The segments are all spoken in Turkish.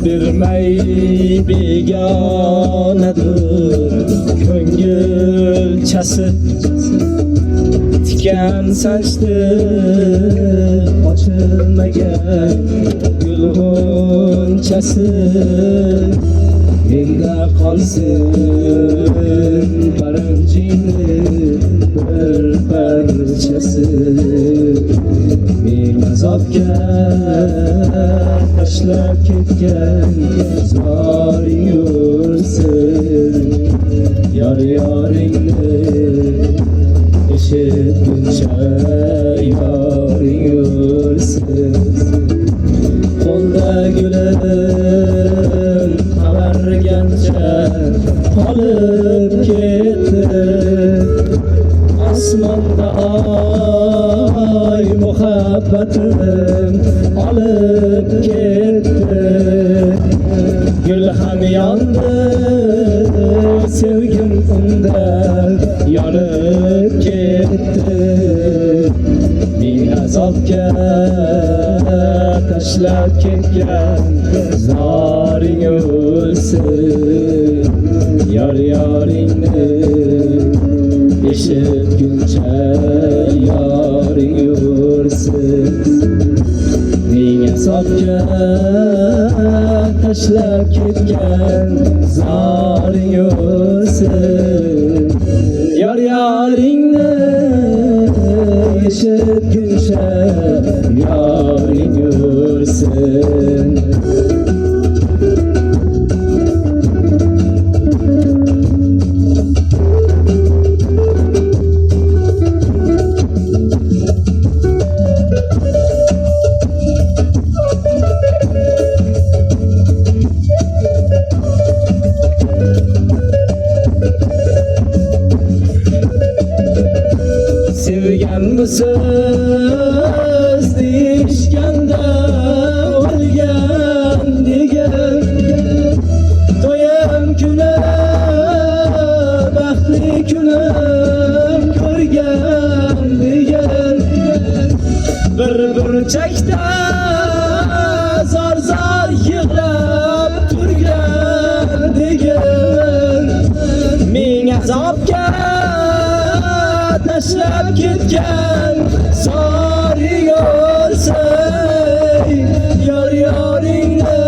bilmey begonadır ko'ngilchasi tikan sanchdi ochilmagan gulg'unchasi menda qolsin paranjingni bir parchasi men azobga tashlab ketgan zoring yursin yor yoringni eshitguncha yoring yursin qo'lda gulim qavargancha qolib ketdi osmonda oy muhabbatim olib ketdi gul ham yondi sevgim unda yonib ketdi men azobga tashlab ketgan zoring o'lsin yor yoringni eshitguncha yoring yursin men azobga tashlab ketgan zoring o'lsin yor yoringni eshitguncha yoring yursin sevgan bu so'z deyishganda o'lgan degan to'yim kuni baxtli kunim ko'rgan degan bir burchakda zor zor yig'lab turgan degan men azobga tashlab ketgan zoring o'lsin yor yoringni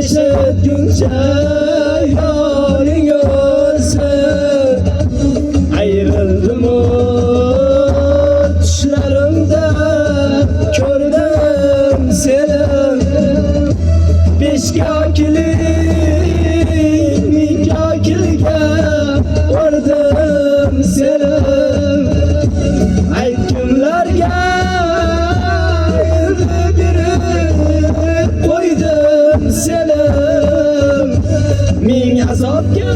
eshitguncha yoring o'lsin ayrildimu tushlarimda ko'rdim seni beshkoklik mingkokilga o'rdim seni aytgimlarga berib qo'ydim seni ming azobga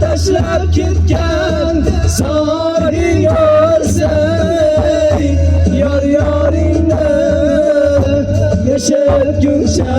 tashlab ketgan zoring o'lsin yor yoringni eshitguncha